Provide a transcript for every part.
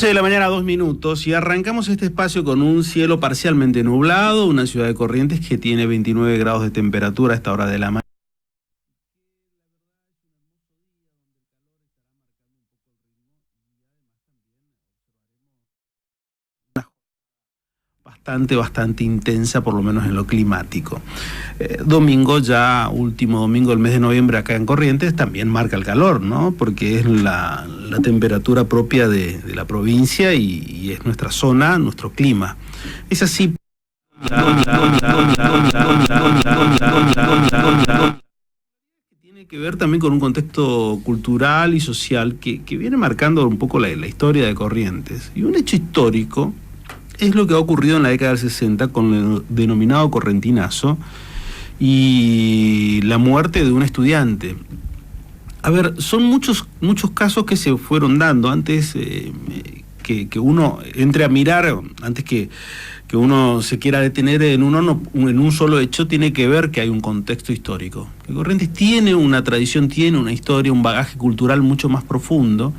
11 de la mañana, 2 minutos, y arrancamos este espacio con un cielo parcialmente nublado, una ciudad de Corrientes que tiene 29 grados de temperatura a esta hora de la mañana. Bastante intensa, por lo menos en lo climático. Domingo, ya último domingo del mes de noviembre acá en Corrientes, también marca el calor, ¿no? Porque es la temperatura propia de la provincia y es nuestra zona, nuestro clima. Es así. Tiene que ver también con un contexto cultural y social que viene marcando un poco la historia de Corrientes. Y un hecho histórico es lo que ha ocurrido en la década del 60 con el denominado correntinazo y la muerte de un estudiante. A ver, son muchos casos que se fueron dando antes que uno entre a mirar, antes que uno se quiera detener en un solo hecho, tiene que ver que hay un contexto histórico. Que Corrientes tiene una tradición, tiene una historia, un bagaje cultural mucho más profundo,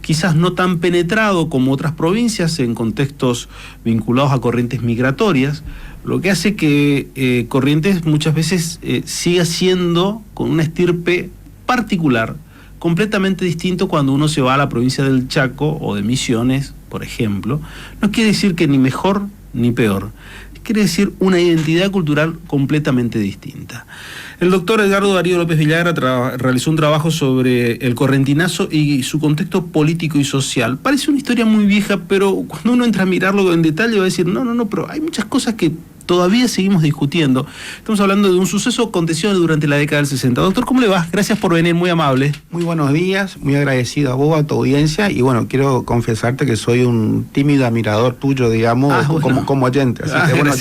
quizás no tan penetrado como otras provincias en contextos vinculados a corrientes migratorias, lo que hace que Corrientes muchas veces siga siendo con una estirpe particular, completamente distinto cuando uno se va a la provincia del Chaco o de Misiones, por ejemplo. No quiere decir que ni mejor ni peor, quiere decir una identidad cultural completamente distinta. El doctor Edgardo Darío López Villagra realizó un trabajo sobre el correntinazo y su contexto político y social. Parece una historia muy vieja, pero cuando uno entra a mirarlo en detalle va a decir, no, pero hay muchas cosas que todavía seguimos discutiendo. Estamos hablando de un suceso acontecido durante la década del 60. Doctor, ¿cómo le va? Gracias por venir, muy amable. Muy buenos días, muy agradecido a vos, a tu audiencia, y bueno, quiero confesarte que soy un tímido admirador tuyo, digamos, como oyente. Así que bueno,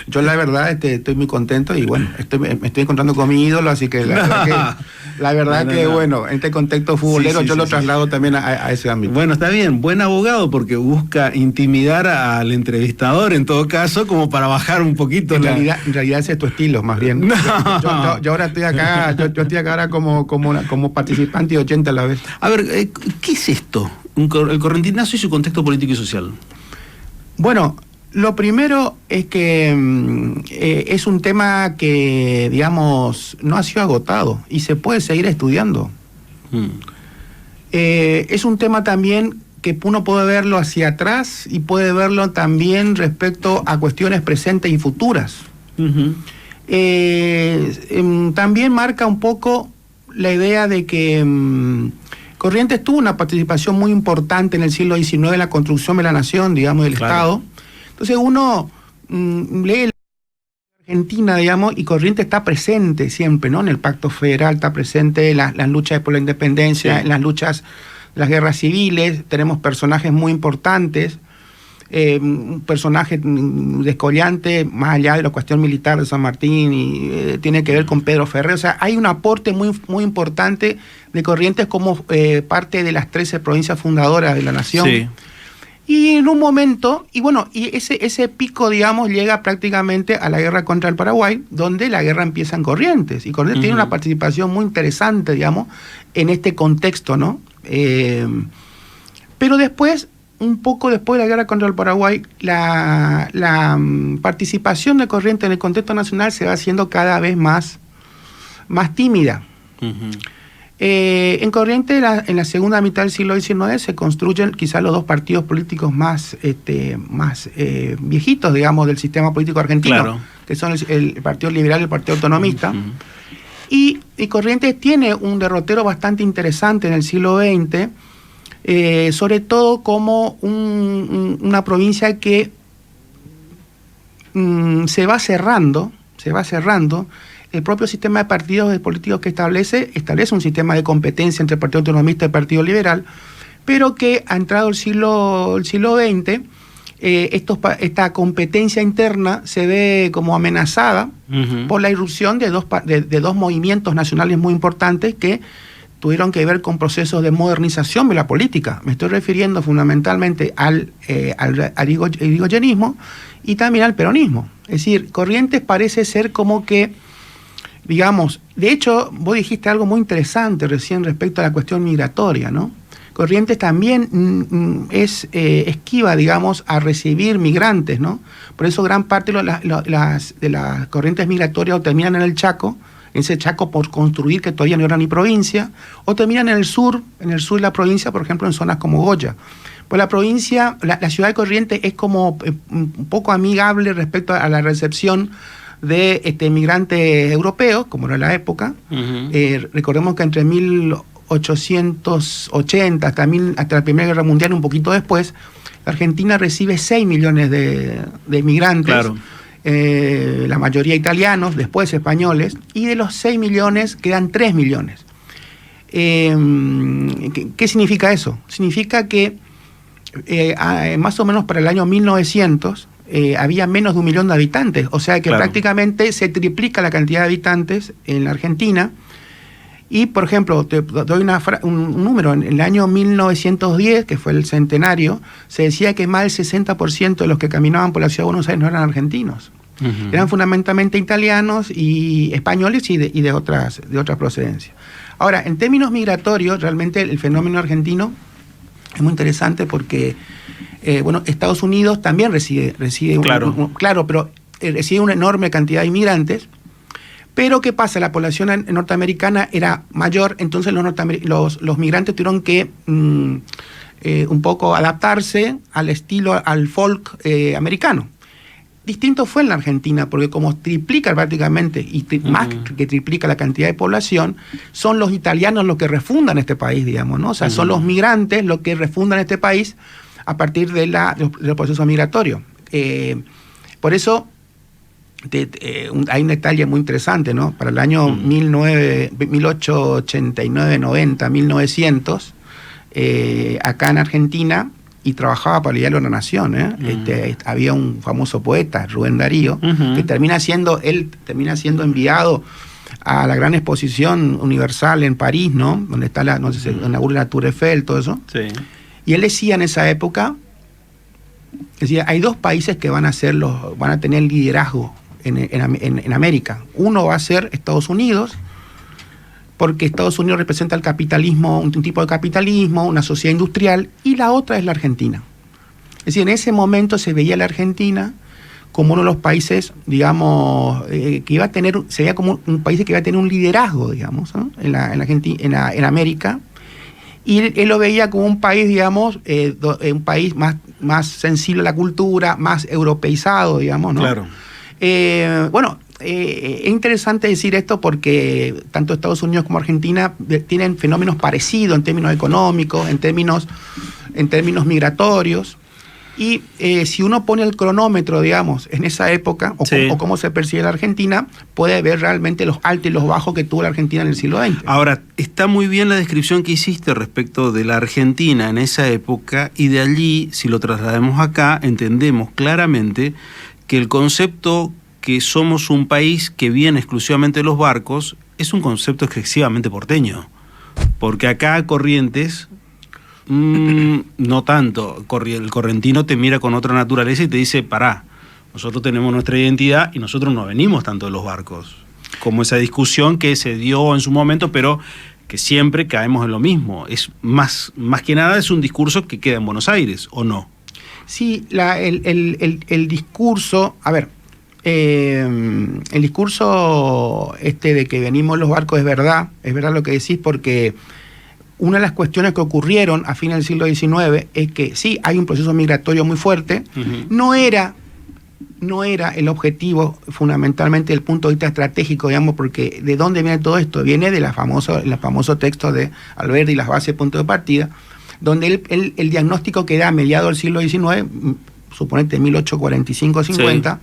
yo la verdad estoy muy contento y bueno, me estoy encontrando con mi ídolo, así que la verdad que bueno, en este contexto futbolero yo lo traslado también a ese ámbito. Bueno, está bien, buen abogado porque busca intimidar al entrevistador en todo caso, como para bajar un poquito. En realidad ese es tu estilo, más bien. No. Yo ahora estoy acá, yo estoy acá ahora como participante y oyente a la vez. A ver, ¿qué es esto? El correntinazo y su contexto político y social. Bueno, lo primero es que es un tema que, digamos, no ha sido agotado y se puede seguir estudiando. Es un tema también que uno puede verlo hacia atrás y puede verlo también respecto a cuestiones presentes y futuras. También marca un poco la idea de que Corrientes tuvo una participación muy importante en el siglo XIX en la construcción de la nación, digamos, del Estado. Entonces uno lee la Argentina, digamos, y Corrientes está presente siempre, ¿no? En el Pacto Federal está presente, las luchas por la independencia, en las luchas, las guerras civiles, tenemos personajes muy importantes, un personaje descollante, más allá de la cuestión militar de San Martín, y tiene que ver con Pedro Ferrer. O sea, hay un aporte muy importante de Corrientes como parte de las 13 provincias fundadoras de la nación. Sí. Y en un momento, y bueno, y ese pico, digamos, llega prácticamente a la guerra contra el Paraguay, donde la guerra empieza en Corrientes. Y Corrientes tiene una participación muy interesante, digamos, en este contexto, ¿no? Pero después, un poco después de la guerra contra el Paraguay, la participación de Corrientes en el contexto nacional se va haciendo cada vez más tímida. En Corrientes, en la segunda mitad del siglo XIX, se construyen quizás los dos partidos políticos más viejitos, digamos, del sistema político argentino, que son el Partido Liberal y el Partido Autonomista. Y Corrientes tiene un derrotero bastante interesante en el siglo XX, sobre todo como una provincia que se va cerrando. El propio sistema de partidos políticos que establece un sistema de competencia entre el Partido Autonomista y el Partido Liberal, pero que ha entrado el siglo XX, esta competencia interna se ve como amenazada por la irrupción de dos movimientos nacionales muy importantes que tuvieron que ver con procesos de modernización de la política. Me estoy refiriendo fundamentalmente al irigoyenismo y también al peronismo. Es decir, Corrientes parece ser como que, digamos, de hecho, vos dijiste algo muy interesante recién respecto a la cuestión migratoria, ¿no? Corrientes también es esquiva, digamos, a recibir migrantes, ¿no? Por eso gran parte de las corrientes migratorias o terminan en el Chaco, ese Chaco por construir, que todavía no era ni provincia, o terminan en el sur de la provincia, por ejemplo, en zonas como Goya. Pues la provincia, la ciudad de Corrientes es como un poco amigable respecto a la recepción de migrantes europeos, como era la época. Recordemos que entre 1880 hasta la Primera Guerra Mundial, un poquito después, la Argentina recibe 6 millones de migrantes. Claro. La mayoría italianos, después españoles, y de los 6 millones quedan 3 millones. ¿Qué significa eso? Significa que más o menos para el año 1900 había menos de 1 millón de habitantes, o sea que prácticamente se triplica la cantidad de habitantes en la Argentina. Y, por ejemplo, te doy un número. En el año 1910, que fue el centenario, se decía que más del 60% de los que caminaban por la ciudad de Buenos Aires no eran argentinos. Eran fundamentalmente italianos y españoles y de otras procedencias. Ahora, en términos migratorios, realmente el fenómeno argentino es muy interesante porque, Estados Unidos también recibe pero recibe una enorme cantidad de inmigrantes. Pero ¿qué pasa? La población norteamericana era mayor, entonces los migrantes tuvieron que un poco adaptarse al estilo, al folk americano. Distinto fue en la Argentina, porque como triplica prácticamente, más que triplica la cantidad de población, son los italianos los que refundan este país, digamos, ¿no? O sea, son los migrantes los que refundan este país a partir del proceso migratorio. Por eso hay un detalle muy interesante, ¿no? Para el año 1889, 90, 1900, acá en Argentina, y trabajaba para el Diario de la Nación, había un famoso poeta, Rubén Darío, que termina siendo enviado a la gran exposición universal en París, ¿no? Donde está se inaugura la Tour Eiffel, todo eso. Sí. Y él decía en esa época, hay 2 países que van a tener liderazgo en América. Uno va a ser Estados Unidos, porque Estados Unidos representa el capitalismo, un tipo de capitalismo, una sociedad industrial, y la otra es la Argentina. Es decir, en ese momento se veía la Argentina como uno de los países, digamos, que iba a tener, se veía como un país que iba a tener un liderazgo, digamos, ¿no? en América, y él lo veía como un país, digamos, un país más sensible a la cultura, más europeizado, digamos, ¿no? Claro. Es interesante decir esto porque tanto Estados Unidos como Argentina tienen fenómenos parecidos en términos económicos, en términos migratorios. Y si uno pone el cronómetro, digamos, en esa época, o cómo se percibe la Argentina, puede ver realmente los altos y los bajos que tuvo la Argentina en el siglo XX. Ahora, está muy bien la descripción que hiciste respecto de la Argentina en esa época, y de allí, si lo trasladamos acá, entendemos claramente que el concepto que somos un país que viene exclusivamente de los barcos es un concepto excesivamente porteño, porque acá Corrientes no tanto. El correntino te mira con otra naturaleza y te dice, pará, nosotros tenemos nuestra identidad y nosotros no venimos tanto de los barcos, como esa discusión que se dio en su momento, pero que siempre caemos en lo mismo. Es más que nada es un discurso que queda en Buenos Aires, ¿o no? Sí, el discurso, a ver, el discurso de que venimos los barcos es verdad lo que decís, porque una de las cuestiones que ocurrieron a fines del siglo XIX es que sí, hay un proceso migratorio muy fuerte. No era el objetivo fundamentalmente desde el punto de vista estratégico, digamos, porque ¿de dónde viene todo esto? Viene de el famoso texto de Alberdi, Las bases de punto de partida, donde el diagnóstico que da a mediados del siglo XIX, suponete 1845-50,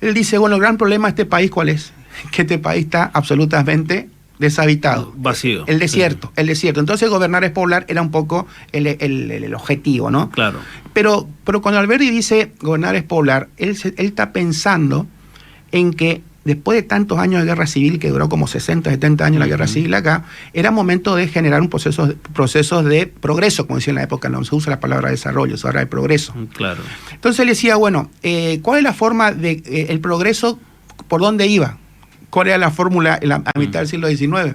él dice, bueno, el gran problema de este país, ¿cuál es? Que este país está absolutamente deshabitado. Vacío. El desierto. Entonces gobernar es poblar era un poco el objetivo, ¿no? Claro. Pero cuando Alberdi dice gobernar es poblar, él está pensando en que después de tantos años de guerra civil, que duró como 60, 70 años la guerra civil acá, era momento de generar procesos de progreso, como decía en la época, no se usa la palabra desarrollo, se habla de progreso. Claro. Entonces él decía, bueno, ¿cuál es la forma de el progreso, por dónde iba? ¿Cuál era la fórmula a mitad del siglo XIX?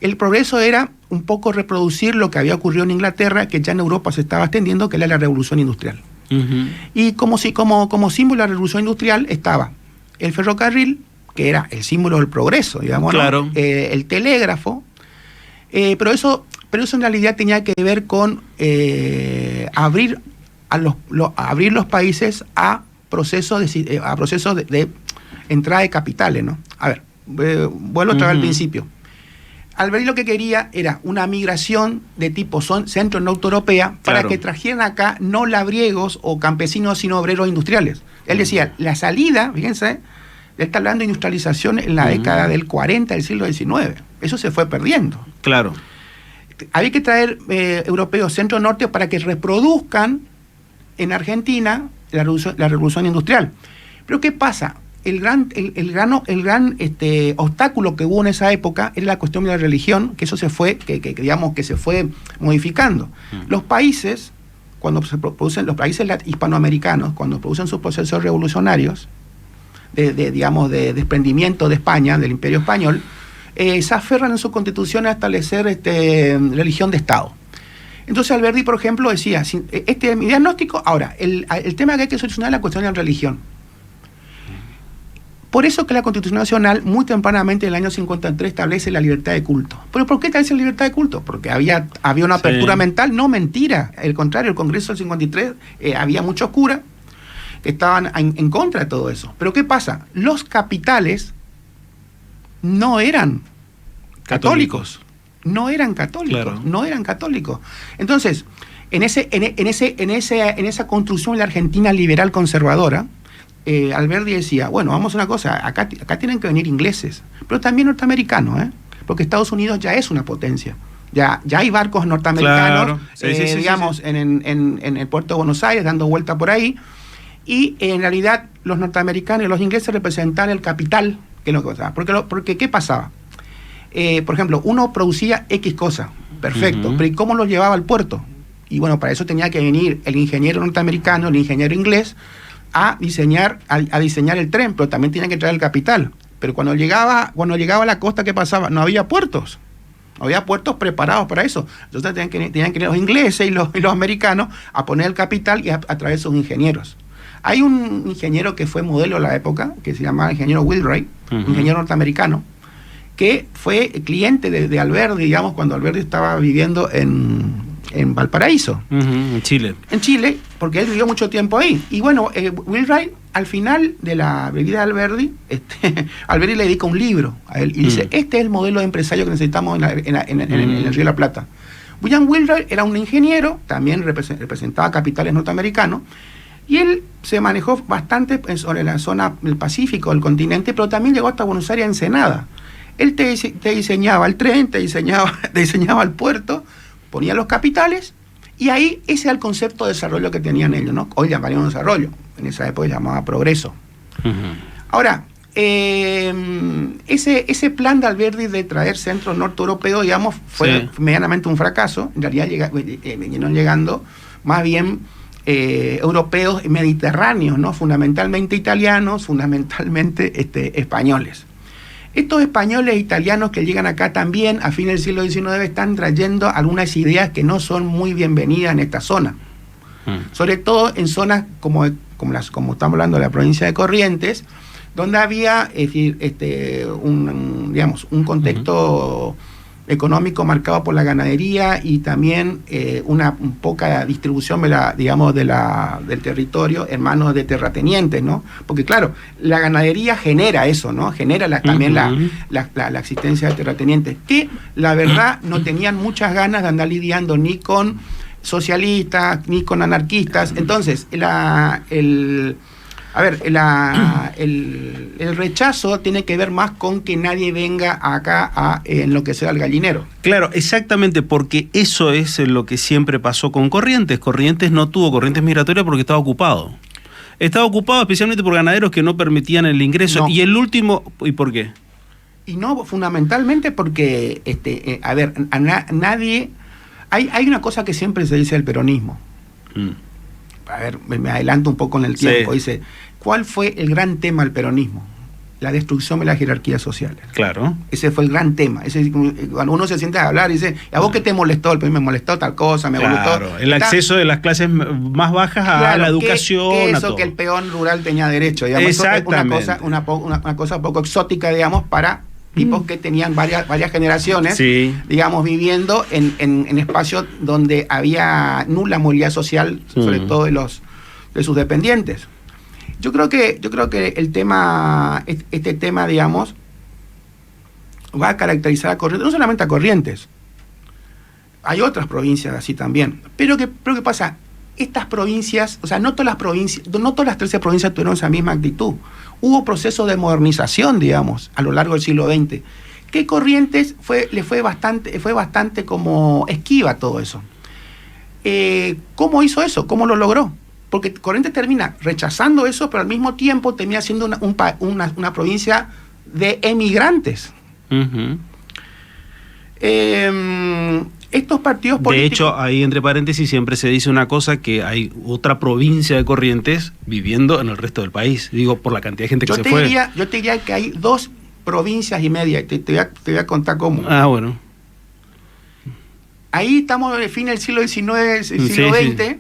El progreso era un poco reproducir lo que había ocurrido en Inglaterra, que ya en Europa se estaba extendiendo, que era la revolución industrial. Y como símbolo de la revolución industrial estaba el ferrocarril, que era el símbolo del progreso, digamos, claro. ¿no? El telégrafo, pero eso en realidad tenía que ver con abrir los países a procesos de entrada de capitales, ¿no? A ver, vuelvo otra vez al principio. Alberti lo que quería era una migración de tipo centro-norte europea para que trajeran acá no labriegos o campesinos, sino obreros industriales. Él decía, la salida, fíjense, él está hablando de industrialización en la década del 40 del siglo XIX. Eso se fue perdiendo. Claro. Había que traer europeos centro-norte para que reproduzcan en Argentina la revolución industrial. Pero ¿qué pasa? El gran obstáculo que hubo en esa época era la cuestión de la religión, que eso se fue, digamos que se fue modificando. Los países, cuando se producen, los países hispanoamericanos, cuando producen sus procesos revolucionarios, digamos, de desprendimiento de España, del Imperio Español, se aferran en su constitución a establecer religión de Estado. Entonces Alberti, por ejemplo, decía, este es mi diagnóstico. Ahora, el tema que hay que solucionar es la cuestión de la religión. Por eso que la Constitución Nacional, muy tempranamente en el año 53, establece la libertad de culto. ¿Pero por qué establece la libertad de culto? Porque había una apertura mental. No, mentira. Al contrario, el Congreso del 53 había muchos curas que estaban en contra de todo eso. Pero ¿qué pasa? Los capitales no eran católicos. No eran católicos. Claro. No eran católicos. Entonces, en esa construcción de la Argentina liberal conservadora, Alberti decía, bueno, vamos a una cosa, acá tienen que venir ingleses, pero también norteamericanos, porque Estados Unidos ya es una potencia. Ya hay barcos norteamericanos, claro. Digamos, en el puerto de Buenos Aires, dando vuelta por ahí, y en realidad los norteamericanos y los ingleses representaban el capital, que es lo que pasaba. Porque ¿qué pasaba? Por ejemplo, uno producía X cosa, perfecto, pero ¿y cómo lo llevaba al puerto? Y bueno, para eso tenía que venir el ingeniero norteamericano, el ingeniero inglés, a diseñar el tren, pero también tenían que traer el capital. Pero cuando llegaba a la costa, ¿qué pasaba? No había puertos. No había puertos preparados para eso. Entonces tenían que ir los ingleses y los americanos a poner el capital y a través de sus ingenieros. Hay un ingeniero que fue modelo en la época, que se llamaba ingeniero Wheelwright, ingeniero norteamericano, que fue cliente de Alberti, digamos, cuando Alberti estaba viviendo en Valparaíso. En Chile. En Chile, porque él vivió mucho tiempo ahí. Y bueno, Wheelwright, al final de la vida de Alberti, Alberti le dedica un libro a él y dice, este es el modelo de empresario que necesitamos en el Río de la Plata. William Wheelwright era un ingeniero, también representaba capitales norteamericanos, y él se manejó bastante sobre la zona del Pacífico, del continente, pero también llegó hasta Buenos Aires, Ensenada. Él te diseñaba el tren, te diseñaba el puerto, ponía los capitales, y ahí ese era el concepto de desarrollo que tenían ellos, ¿no? Hoy llamaríamos desarrollo, en esa época se llamaba progreso. Ahora, ese plan de Alberti de traer centro norte europeo, digamos, fue medianamente un fracaso. En realidad vinieron llegando más bien europeos y mediterráneos, ¿no? Fundamentalmente italianos, fundamentalmente españoles. Estos españoles e italianos que llegan acá también a fines del siglo XIX están trayendo algunas ideas que no son muy bienvenidas en esta zona. Sobre todo en zonas como estamos hablando de la provincia de Corrientes, donde había un contexto económico marcado por la ganadería y también una poca distribución del territorio en manos de terratenientes, ¿no? Porque claro, la ganadería genera eso, ¿no? Genera también la existencia de terratenientes, que la verdad no tenían muchas ganas de andar lidiando ni con socialistas, ni con anarquistas. Entonces, el rechazo tiene que ver más con que nadie venga acá a enloquecer al gallinero. Claro, exactamente, porque eso es lo que siempre pasó con Corrientes. Corrientes no tuvo corrientes migratorias porque estaba ocupado. Estaba ocupado especialmente por ganaderos que no permitían el ingreso. No. Y el último, ¿y por qué? Y no, fundamentalmente porque, nadie... Hay una cosa que siempre se dice del peronismo. A ver, me adelanto un poco en el tiempo. Sí. Dice, ¿cuál fue el gran tema del peronismo? la destrucción de las jerarquías sociales. Claro. Ese fue el gran tema. Cuando uno se siente a hablar y dice, ¿a vos qué te molestó? El me molestó tal cosa, me molestó. El acceso de las clases más bajas a la educación. Que eso que el peón rural tenía derecho, digamos. Exactamente. Eso es una cosa poco exótica, digamos, para tipos que tenían varias generaciones, digamos, viviendo en espacios donde había nula movilidad social, sobre todo de sus dependientes. Yo creo que este tema, digamos, va a caracterizar a Corrientes, no solamente a Corrientes, hay otras provincias así también. Pero ¿qué pasa? Estas provincias, o sea, no todas las 13 provincias tuvieron esa misma actitud. Hubo procesos de modernización, digamos, a lo largo del siglo XX. Que Corrientes fue bastante como esquiva a todo eso. ¿Cómo hizo eso? ¿Cómo lo logró? Porque Corrientes termina rechazando eso, pero al mismo tiempo termina siendo una provincia de emigrantes. Uh-huh. Estos partidos políticos... De hecho, ahí entre paréntesis siempre se dice una cosa, que hay otra provincia de Corrientes viviendo en el resto del país. Digo, por la cantidad de gente que se fue. Yo te diría que hay 2 provincias y media, y te voy a contar cómo. Ah, bueno. Ahí estamos en el fin del siglo XIX, siglo XX. Sí.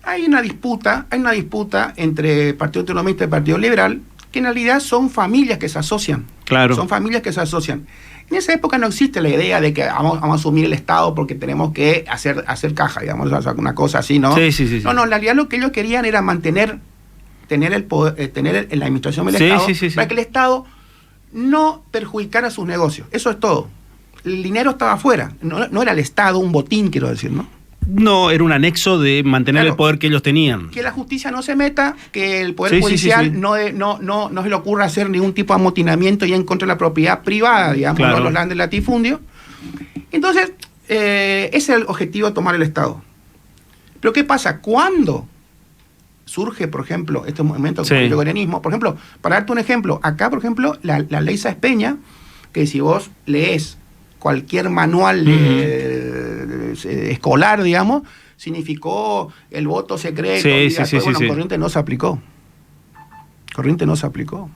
Hay una disputa entre el Partido Autonomista y el Partido Liberal, que en realidad son familias que se asocian. Claro. Son familias que se asocian. En esa época no existe la idea de que vamos a asumir el Estado porque tenemos que hacer caja, digamos, o sea, una cosa así, ¿no? Sí. No, en realidad lo que ellos querían era tener el poder, tener la administración del Estado, para que el Estado no perjudicara sus negocios. Eso es todo. El dinero estaba afuera. No era el Estado un botín, quiero decir, ¿no? No, era un anexo de mantener el poder que ellos tenían. Que la justicia no se meta, que el poder judicial no se le ocurra hacer ningún tipo de amotinamiento y en contra de la propiedad privada, digamos, claro. ¿No? Los grandes latifundios. Entonces, ese es el objetivo de tomar el Estado. Pero ¿qué pasa? Cuando surge, por ejemplo, este movimiento del coreanismo, por ejemplo, para darte un ejemplo, acá, por ejemplo, la ley Sáenz Peña, que si vos lees cualquier manual escolar, digamos, significó el voto secreto. Corrientes no se aplicó. Corrientes no se aplicó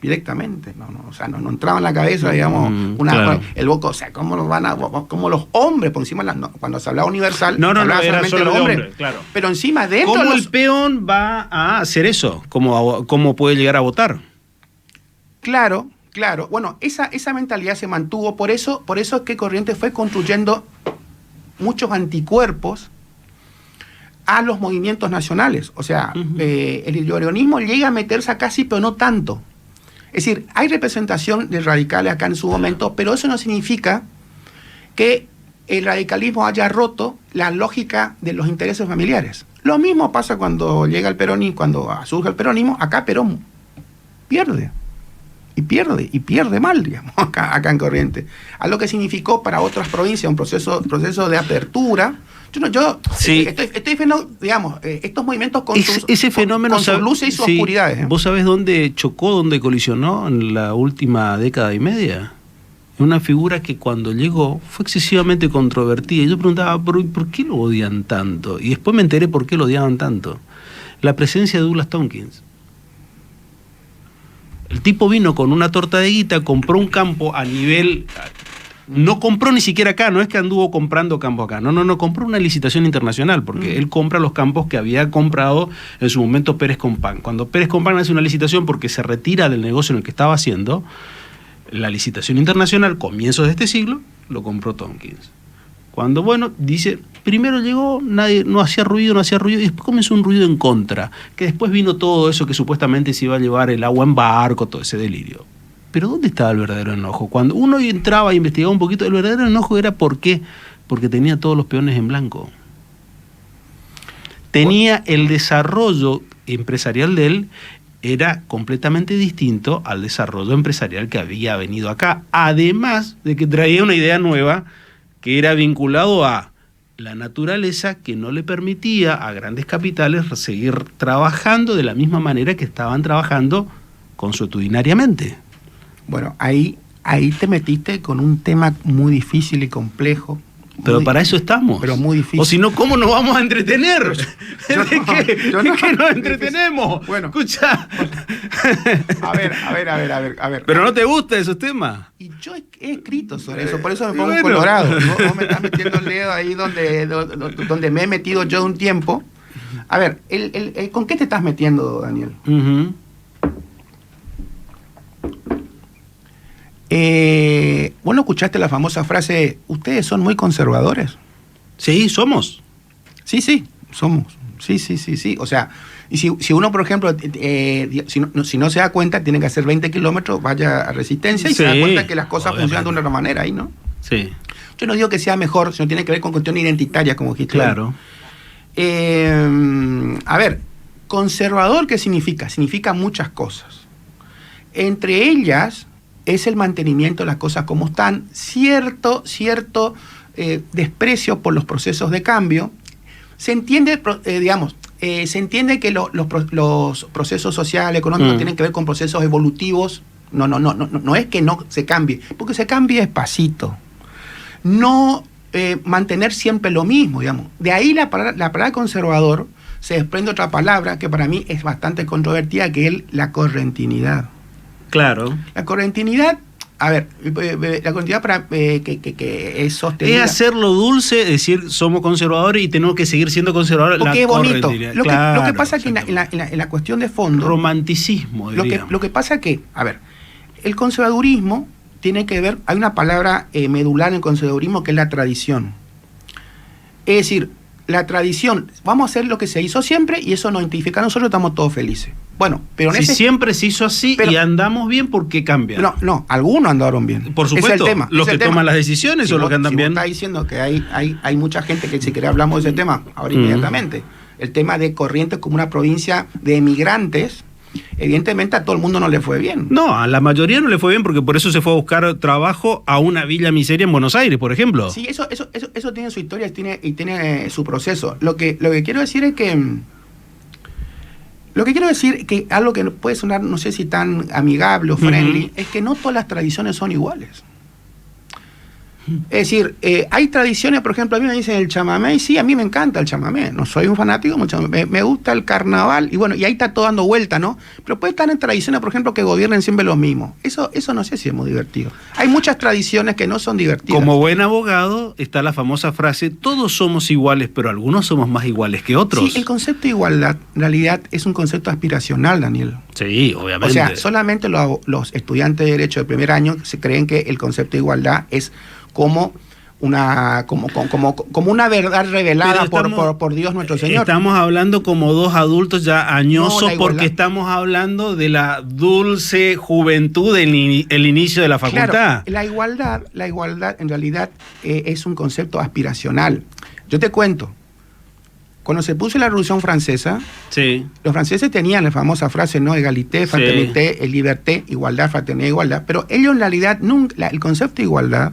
directamente. O sea, no entraba en la cabeza, digamos, claro. El voto, o sea, ¿cómo los hombres, por encima, cuando se hablaba universal, no era solo los hombres, claro. Pero encima dentro... ¿Cómo el peón va a hacer eso? ¿Cómo puede llegar a votar? Claro. Bueno, esa mentalidad se mantuvo, por eso es que Corrientes fue construyendo muchos anticuerpos a los movimientos nacionales. O sea, el ideologionismo llega a meterse acá sí, pero no tanto. Es decir, hay representación de radicales acá en su momento, pero eso no significa que el radicalismo haya roto la lógica de los intereses familiares. Lo mismo pasa cuando llega el peronismo, cuando surge el peronismo, acá Perón pierde. Y pierde mal, digamos, acá en Corrientes. A lo que significó para otras provincias un proceso de apertura. Estoy viendo, digamos, estos movimientos con sus luces y sus oscuridades. ¿Vos sabés dónde chocó, dónde colisionó en la última década y media? Una figura que cuando llegó fue excesivamente controvertida. Y yo preguntaba, ¿por qué lo odian tanto? Y después me enteré por qué lo odiaban tanto. La presencia de Douglas Tompkins. El tipo vino con una torta de guita, compró un campo a nivel... No compró ni siquiera acá, no es que anduvo comprando campo acá. No, compró una licitación internacional, porque él compra los campos que había comprado en su momento Pérez Compán. Cuando Pérez Compán hace una licitación porque se retira del negocio en el que estaba haciendo, la licitación internacional, comienzos de este siglo, lo compró Tompkins. Cuando, dice, primero llegó, nadie, no hacía ruido, y después comenzó un ruido en contra, que después vino todo eso que supuestamente se iba a llevar el agua en barco, todo ese delirio. Pero ¿dónde estaba el verdadero enojo? Cuando uno entraba e investigaba un poquito, el verdadero enojo era ¿por qué? Porque tenía todos los peones en blanco. Tenía el desarrollo empresarial de él, era completamente distinto al desarrollo empresarial que había venido acá, además de que traía una idea nueva que era vinculado a la naturaleza, que no le permitía a grandes capitales seguir trabajando de la misma manera que estaban trabajando consuetudinariamente. Bueno, ahí te metiste con un tema muy difícil y complejo, Pero para eso estamos. Pero muy difícil. O si no, ¿cómo nos vamos a entretener? Yo ¿De qué nos entretenemos? Bueno. Escucha. A ver. Pero no te gustan esos temas. Y yo he escrito sobre eso, por eso me pongo bueno. colorado. Vos me estás metiendo el dedo ahí donde me he metido yo un tiempo. A ver, ¿con qué te estás metiendo, Daniel? Uh-huh. ¿Vos no escuchaste la famosa frase, ustedes son muy conservadores? Sí, somos. Sí, somos. Sí. O sea, y si uno, por ejemplo, si no se da cuenta, tiene que hacer 20 kilómetros, vaya a Resistencia, y se da cuenta que las cosas funcionan de una manera ahí, ¿no? Sí. Yo no digo que sea mejor, sino tiene que ver con cuestión identitaria, como dijiste. Claro. A ver, conservador, ¿qué significa? Significa muchas cosas. Entre ellas es el mantenimiento de las cosas como están, cierto desprecio por los procesos de cambio. Se entiende, se entiende que los procesos sociales, económicos, tienen que ver con procesos evolutivos. No es que no se cambie, porque se cambie despacito. No mantener siempre lo mismo, digamos. De ahí la palabra conservador se desprende otra palabra que para mí es bastante controvertida, que es la correntinidad. Claro. La correntinidad, a ver, la correntinidad para que es sostenida. Es hacerlo dulce, decir somos conservadores y tenemos que seguir siendo conservadores. Porque es bonito. Lo que pasa es que en la cuestión de fondo. Romanticismo, diríamos. Lo que pasa es que, a ver, el conservadurismo tiene que ver, hay una palabra medular en el conservadurismo que es la tradición. Es decir, la tradición, vamos a hacer lo que se hizo siempre y eso nos identifica a nosotros, estamos todos felices. Bueno, pero si siempre se hizo así y andamos bien, ¿por qué cambia? No, algunos andaron bien. Por supuesto, es el tema, los que toman las decisiones o los que andan bien. Está diciendo que hay mucha gente que si querés hablamos de ese tema ahora inmediatamente. El tema de Corrientes como una provincia de emigrantes, evidentemente a todo el mundo no le fue bien. No, a la mayoría no le fue bien porque por eso se fue a buscar trabajo a una villa miseria en Buenos Aires, por ejemplo. Sí, eso tiene su historia y tiene su proceso. Lo que quiero decir es que algo que puede sonar, no sé si tan amigable o friendly, es que no todas las tradiciones son iguales. Es decir, hay tradiciones, por ejemplo, a mí me dicen el chamamé, y sí, a mí me encanta el chamamé, no soy un fanático, me gusta el carnaval, y bueno, y ahí está todo dando vuelta, ¿no? Pero puede estar en tradiciones, por ejemplo, que gobiernen siempre los mismos. Eso no sé si es muy divertido. Hay muchas tradiciones que no son divertidas. Como buen abogado, está la famosa frase, todos somos iguales, pero algunos somos más iguales que otros. Sí, el concepto de igualdad, en realidad, es un concepto aspiracional, Daniel. Sí, obviamente. O sea, solamente los estudiantes de Derecho de primer año se creen que el concepto de igualdad es como una verdad revelada por Dios nuestro Señor. Estamos hablando como dos adultos ya añosos porque estamos hablando de la dulce juventud el inicio de la facultad. Claro, la igualdad en realidad es un concepto aspiracional. Yo te cuento, cuando se puso la Revolución Francesa, sí, los franceses tenían la famosa frase, ¿no? Égalité, fraternité, sí, liberté, igualdad, fraternidad, igualdad. Pero ellos en realidad, el concepto de igualdad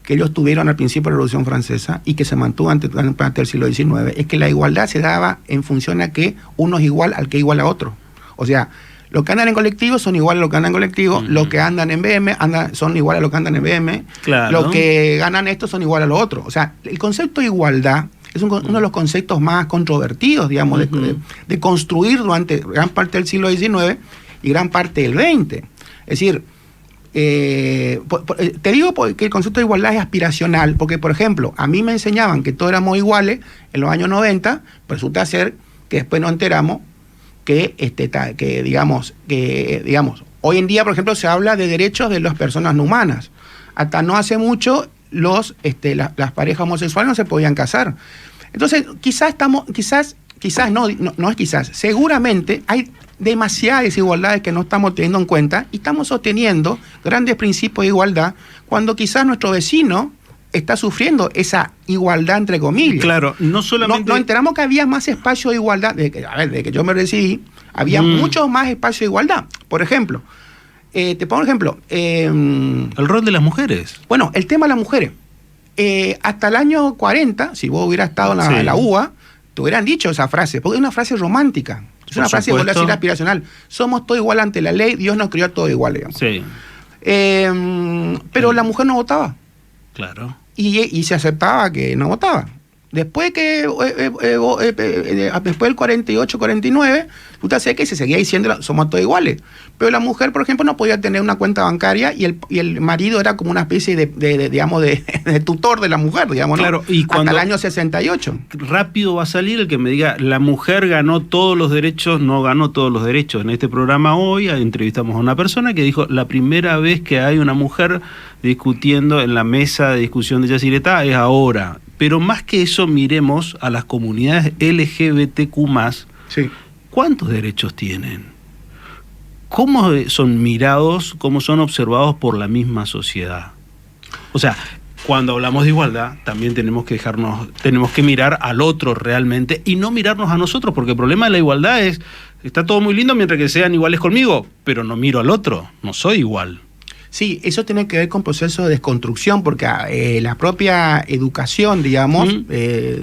que ellos tuvieron al principio de la Revolución Francesa y que se mantuvo durante el siglo XIX, es que la igualdad se daba en función a que uno es igual al que igual a otro. O sea, los que andan en colectivo son iguales a los que andan en colectivo, los que andan en BM son iguales a los que andan en BM, claro, los que ganan esto son iguales a los otros. O sea, el concepto de igualdad es uno de los conceptos más controvertidos, digamos, de construir durante gran parte del siglo XIX y gran parte del XX. Es decir, te digo que el concepto de igualdad es aspiracional, porque, por ejemplo, a mí me enseñaban que todos éramos iguales en los años 90, pero resulta ser que después nos enteramos que digamos, hoy en día, por ejemplo, se habla de derechos de las personas no humanas. Hasta no hace mucho, las parejas homosexuales no se podían casar. Entonces, seguramente hay demasiadas desigualdades que no estamos teniendo en cuenta y estamos sosteniendo grandes principios de igualdad cuando quizás nuestro vecino está sufriendo esa igualdad entre comillas. Claro, no solamente... Nos enteramos que había más espacio de igualdad, desde que yo me recibí, había mucho más espacio de igualdad. Por ejemplo, te pongo un ejemplo. El rol de las mujeres. Bueno, el tema de las mujeres. Hasta el año 40, si vos hubieras estado en la UBA, te hubieran dicho esa frase, porque es una frase romántica. Es una frase, vuelvo a decir, aspiracional. Somos todos iguales ante la ley, Dios nos crió todos iguales. Sí. Pero la mujer no votaba. Claro. y se aceptaba que no votaba. Después después del 48, 49, usted sabe que se seguía diciendo somos todos iguales. Pero la mujer, por ejemplo, no podía tener una cuenta bancaria y el marido era como una especie de tutor de la mujer, digamos, ¿no? Claro, y hasta el año 68. Rápido va a salir el que me diga, la mujer ganó todos los derechos, no ganó todos los derechos. En este programa hoy entrevistamos a una persona que dijo, la primera vez que hay una mujer discutiendo en la mesa de discusión de Yacyretá es ahora. Pero más que eso, miremos a las comunidades LGBTQ+. Sí. ¿Cuántos derechos tienen? ¿Cómo son mirados, cómo son observados por la misma sociedad? O sea, cuando hablamos de igualdad, también tenemos que mirar al otro realmente y no mirarnos a nosotros, porque el problema de la igualdad es, está todo muy lindo mientras que sean iguales conmigo, pero no miro al otro, no soy igual. Sí, eso tiene que ver con procesos de desconstrucción, porque la propia educación, digamos,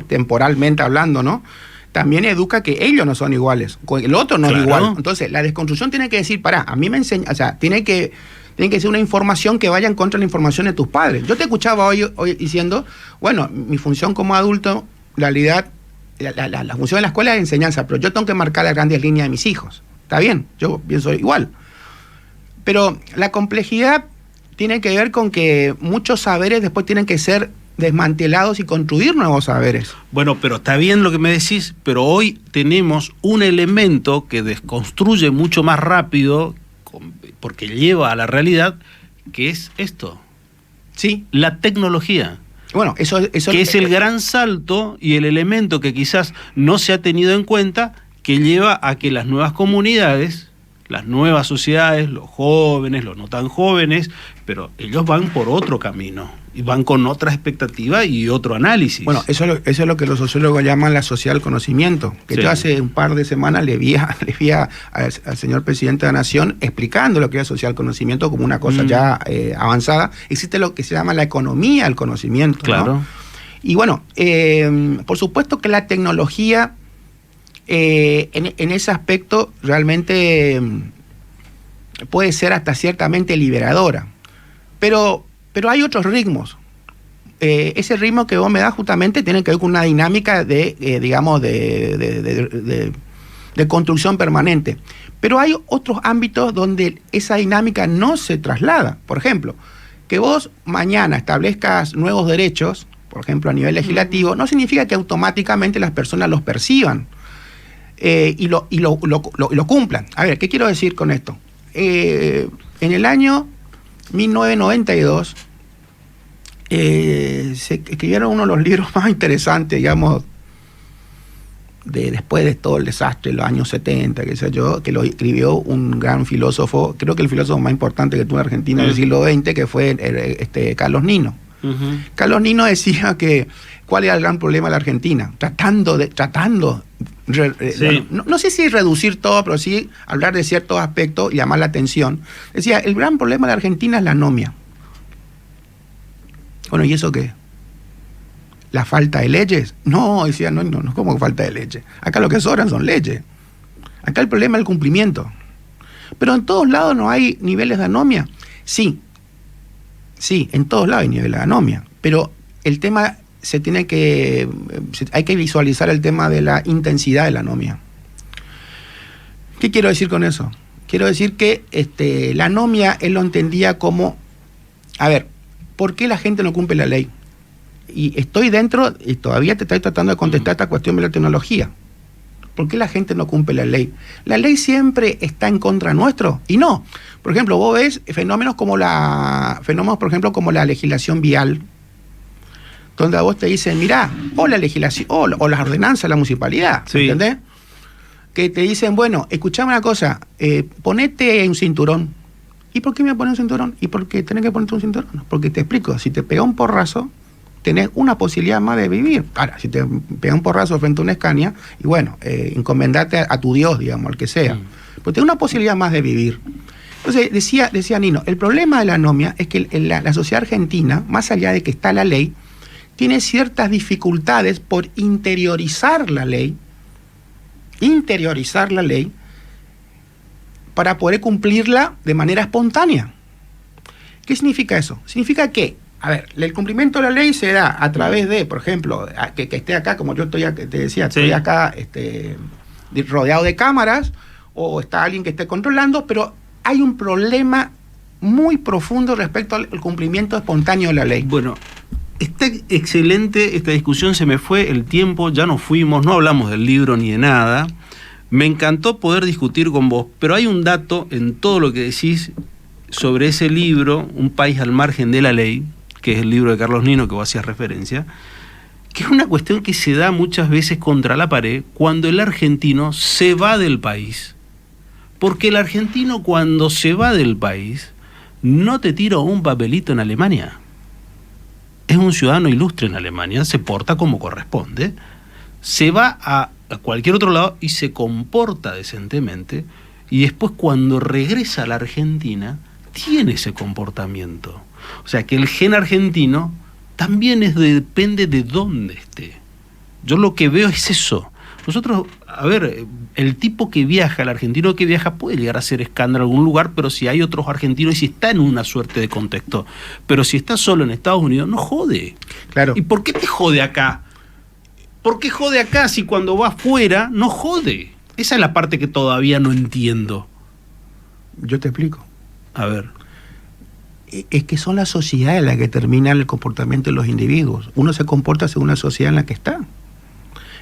temporalmente hablando, ¿no? También educa que ellos no son iguales, el otro no es igual. Entonces, la desconstrucción tiene que decir, a mí me enseña, o sea, tiene que ser una información que vaya en contra de la información de tus padres. Yo te escuchaba hoy diciendo, bueno, mi función como adulto, en realidad, la función de la escuela es enseñanza, pero yo tengo que marcar las grandes líneas de mis hijos. Está bien, yo pienso igual. Pero la complejidad tiene que ver con que muchos saberes después tienen que ser desmantelados y construir nuevos saberes. Bueno, pero está bien lo que me decís, pero hoy tenemos un elemento que desconstruye mucho más rápido, porque lleva a la realidad, que es esto. Sí. La tecnología. Bueno, eso que es el gran salto y el elemento que quizás no se ha tenido en cuenta, que lleva a que las nuevas comunidades, las nuevas sociedades, los jóvenes, los no tan jóvenes, pero ellos van por otro camino y van con otra expectativa y otro análisis. Bueno, eso es lo que los sociólogos llaman la social conocimiento, que sí. Yo hace un par de semanas le vi al señor presidente de la Nación explicando lo que es social conocimiento como una cosa ya avanzada. Existe lo que se llama la economía del conocimiento, claro, ¿no? Y bueno, por supuesto que la tecnología en ese aspecto realmente puede ser hasta ciertamente liberadora, pero hay otros ritmos. Ese ritmo que vos me das justamente tiene que ver con una dinámica de construcción permanente, pero hay otros ámbitos donde esa dinámica no se traslada. Por ejemplo, que vos mañana establezcas nuevos derechos, por ejemplo a nivel legislativo, no significa que automáticamente las personas los perciban y lo cumplan. A ver, ¿qué quiero decir con esto? En el año 1992 se escribieron uno de los libros más interesantes, digamos, después de todo el desastre de los años 70, qué sé yo, que lo escribió un gran filósofo, creo que el filósofo más importante que tuvo en Argentina del siglo XX, que fue Carlos Nino. Carlos Nino decía que cuál era el gran problema de la Argentina, no sé si reducir todo, pero sí hablar de ciertos aspectos y llamar la atención. Decía, el gran problema de la Argentina es la anomia. Bueno, ¿y eso qué? ¿La falta de leyes? No, decía, no, ¿cómo falta de leyes? Acá lo que sobran son leyes. Acá el problema es el cumplimiento. Pero en todos lados no hay niveles de anomia. Sí, en todos lados hay niveles de anomia, pero el tema hay que visualizar el tema de la intensidad de la anomia. ¿Qué quiero decir con eso? Quiero decir que la anomia él lo entendía como, a ver, ¿por qué la gente no cumple la ley? Y estoy dentro, y todavía te estoy tratando de contestar esta cuestión de la tecnología. ¿Por qué la gente no cumple la ley? ¿La ley siempre está en contra nuestro? Y no. Por ejemplo, vos ves fenómenos, por ejemplo, como la legislación vial, donde a vos te dicen, mirá, o la legislación, o las ordenanzas de la municipalidad, sí. ¿Entendés? Que te dicen, bueno, escuchame una cosa, ponete un cinturón. ¿Y por qué me voy a poner un cinturón? ¿Y por qué tenés que ponerte un cinturón? Porque te explico, si te pega un porrazo, tenés una posibilidad más de vivir. Ahora, si te pega un porrazo frente a una Scania, y bueno, encomendate a tu Dios, digamos, al que sea. Pero tenés una posibilidad más de vivir. Entonces, decía Nino, el problema de la anomia es que la sociedad argentina, más allá de que está la ley, tiene ciertas dificultades por interiorizar la ley para poder cumplirla de manera espontánea. ¿Qué significa eso? Significa que A ver, el cumplimiento de la ley se da a través de, por ejemplo, que esté acá, como yo estoy, te decía, estoy acá rodeado de cámaras, o está alguien que esté controlando, pero hay un problema muy profundo respecto al cumplimiento espontáneo de la ley. Bueno, está excelente esta discusión, se me fue el tiempo, ya nos fuimos, no hablamos del libro ni de nada. Me encantó poder discutir con vos, pero hay un dato en todo lo que decís sobre ese libro, Un país al margen de la ley, que es el libro de Carlos Nino que vos hacías referencia, que es una cuestión que se da muchas veces contra la pared cuando el argentino se va del país. Porque el argentino cuando se va del país no te tira un papelito en Alemania. Es un ciudadano ilustre en Alemania, se porta como corresponde, se va a cualquier otro lado y se comporta decentemente, y después cuando regresa a la Argentina tiene ese comportamiento. O sea que el gen argentino también depende de dónde esté. Yo lo que veo es eso. Nosotros, a ver, el tipo que viaja, el argentino que viaja puede llegar a hacer escándalo en algún lugar, pero si hay otros argentinos y si está en una suerte de contexto. Pero si está solo en Estados Unidos, no jode. Claro. ¿Y por qué te jode acá? ¿Por qué jode acá si cuando va afuera no jode? Esa es la parte que todavía no entiendo. Yo te explico. A ver. Es que son las sociedades las que determinan el comportamiento de los individuos. Uno se comporta según la sociedad en la que está.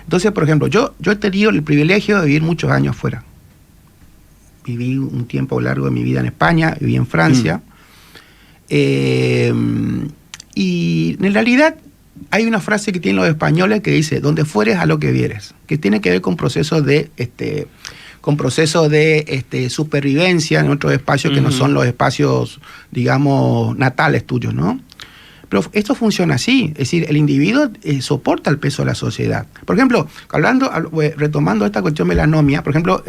Entonces, por ejemplo, yo he tenido el privilegio de vivir muchos años fuera. Viví un tiempo largo de mi vida en España, viví en Francia. Y en realidad hay una frase que tienen los españoles que dice, donde fueres a lo que vieres, que tiene que ver con procesos de supervivencia en otros espacios que no son los espacios, digamos, natales tuyos, ¿no? Pero esto funciona así, es decir, el individuo soporta el peso de la sociedad. Por ejemplo, retomando esta cuestión de la anomia, por ejemplo,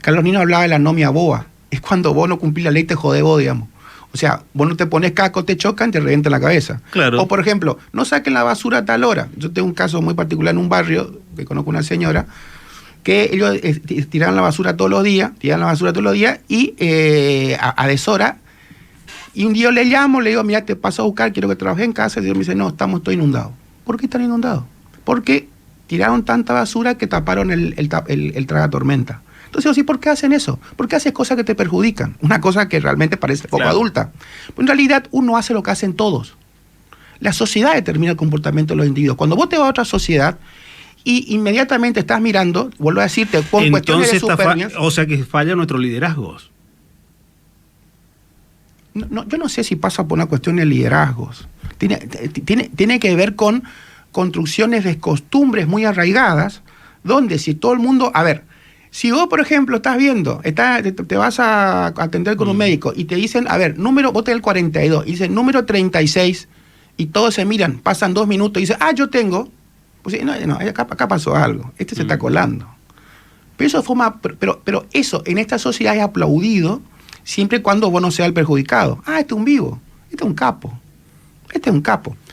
Carlos Nino hablaba de la anomia boa, es cuando vos no cumplís la ley, te jodés vos, digamos. O sea, vos no te pones casco, te chocan, te revientan la cabeza. Claro. O por ejemplo, no saquen la basura a tal hora. Yo tengo un caso muy particular en un barrio, que conozco una señora, que ellos tiraban la basura todos los días, y a deshora. Y un día yo le llamo, le digo, mira, te paso a buscar, quiero que trabajes en casa. Y Dios me dice, no, estoy inundado. ¿Por qué están inundados? Porque tiraron tanta basura que taparon el tragatormenta. Entonces, ¿sí? ¿Por qué hacen eso? Porque haces cosas que te perjudican. Una cosa que realmente parece poco adulta. Pero en realidad, uno hace lo que hacen todos. La sociedad determina el comportamiento de los individuos. Cuando vos te vas a otra sociedad y inmediatamente estás mirando, vuelvo a decirte, con cuestiones de supervivencia. O sea que fallan nuestros liderazgos. No, yo no sé si pasa por una cuestión de liderazgos. Tiene que ver con construcciones de costumbres muy arraigadas, donde si todo el mundo... A ver, si vos, por ejemplo, estás viendo, te vas a atender con un médico y te dicen, a ver, vos tenés el 42, y dicen número 36, y todos se miran, pasan 2 minutos y dicen, yo tengo. Pues no, acá pasó algo, se está colando. Pero eso pero eso en esta sociedad es aplaudido siempre y cuando vos no seas el perjudicado. Este es un vivo, este es un capo.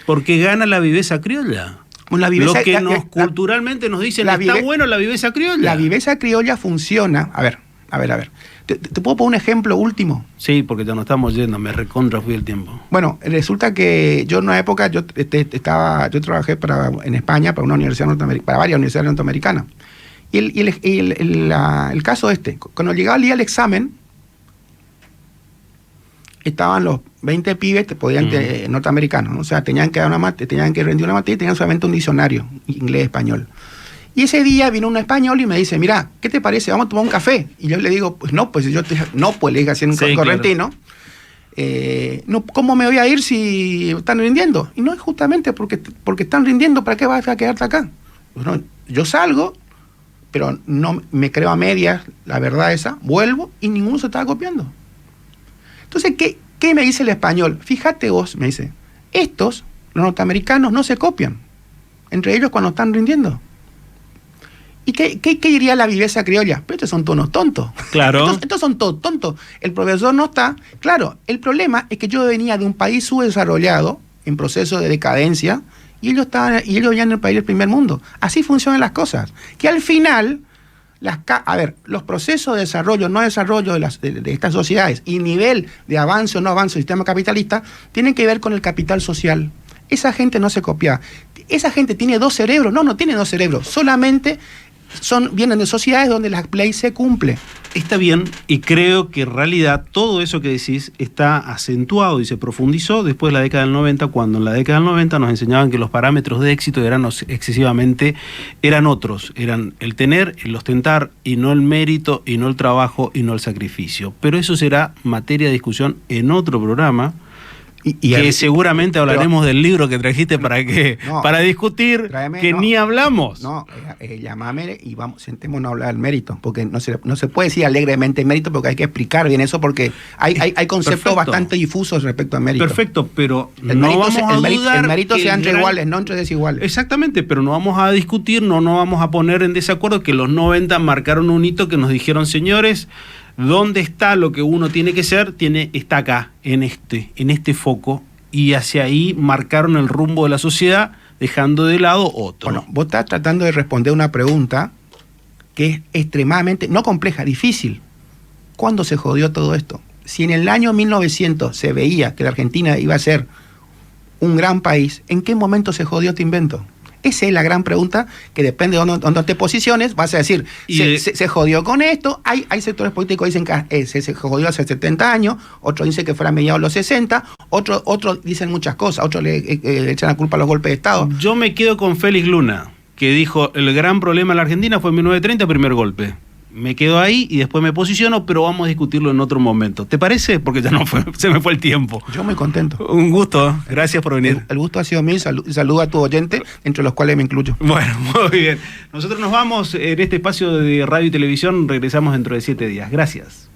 Porque gana la viveza criolla. La viveza, lo que culturalmente nos dicen, está bueno la viveza criolla. La viveza criolla funciona. A ver. ¿Te puedo poner un ejemplo último? Sí, porque ya nos estamos yendo, me recontra fui el tiempo. Bueno, resulta que yo en una época, yo trabajé en España para varias universidades norteamericanas. Y el caso cuando llegaba el día del examen, estaban los 20 pibes norteamericanos, ¿no? O sea, tenían que rendir una materia y tenían solamente un diccionario, inglés-español. Y ese día vino un español y me dice, mira, ¿qué te parece? Vamos a tomar un café. Y yo le digo, le dije así en correntino. Claro. ¿Cómo me voy a ir si están rindiendo? Y no es justamente porque están rindiendo, ¿para qué vas a quedarte acá? Bueno, yo salgo, pero no me creo a medias, la verdad vuelvo y ninguno se estaba copiando. Entonces, ¿qué me dice el español? Fíjate vos, me dice, los norteamericanos no se copian, entre ellos cuando están rindiendo. ¿Y qué diría la viveza criolla? Pero estos son tonos tontos. Claro. Estos son todos tontos. El profesor no está. Claro, el problema es que yo venía de un país subdesarrollado, en proceso de decadencia, y ellos venían en el país del primer mundo. Así funcionan las cosas. Que al final, los procesos de desarrollo, no desarrollo de estas sociedades y nivel de avance o no avance del sistema capitalista tienen que ver con el capital social. Esa gente no se copia. Esa gente tiene dos cerebros. No tiene dos cerebros. Solamente vienen de sociedades donde la ley se cumple. Está bien, y creo que en realidad todo eso que decís está acentuado y se profundizó después de la década del 90, cuando en la década del 90 nos enseñaban que los parámetros de éxito eran otros, eran el tener, el ostentar, y no el mérito, y no el trabajo, y no el sacrificio. Pero eso será materia de discusión en otro programa, que seguramente hablaremos del libro que trajiste para discutir, ni hablamos. Llamame y sentémonos a hablar del mérito, porque no se puede decir alegremente mérito, porque hay que explicar bien eso, porque hay conceptos bastante difusos respecto al mérito. Perfecto, pero el mérito sea entre iguales, no entre desiguales. Exactamente, pero no vamos a discutir, no nos vamos a poner en desacuerdo que los 90 marcaron un hito que nos dijeron, señores, ¿dónde está lo que uno tiene que ser? Está acá, en este foco, y hacia ahí marcaron el rumbo de la sociedad, dejando de lado otro. Bueno, vos estás tratando de responder una pregunta que es extremadamente, no compleja, difícil. ¿Cuándo se jodió todo esto? Si en el año 1900 se veía que la Argentina iba a ser un gran país, ¿en qué momento se jodió este invento? Esa es la gran pregunta, que depende de dónde te posiciones. Vas a decir, se jodió con esto. Hay sectores políticos que dicen que se jodió hace 70 años, otros dicen que fue a mediados de los 60, otros dicen muchas cosas, otros le echan la culpa a los golpes de Estado. Yo me quedo con Félix Luna, que dijo, el gran problema en la Argentina fue en 1930, primer golpe. Me quedo ahí y después me posiciono, pero vamos a discutirlo en otro momento. ¿Te parece? Porque ya se me fue el tiempo. Yo muy contento. Un gusto, gracias por venir. El gusto ha sido mío. Saludo a tu oyente, entre los cuales me incluyo. Bueno, muy bien. Nosotros nos vamos en este espacio de radio y televisión, regresamos dentro de 7 días. Gracias.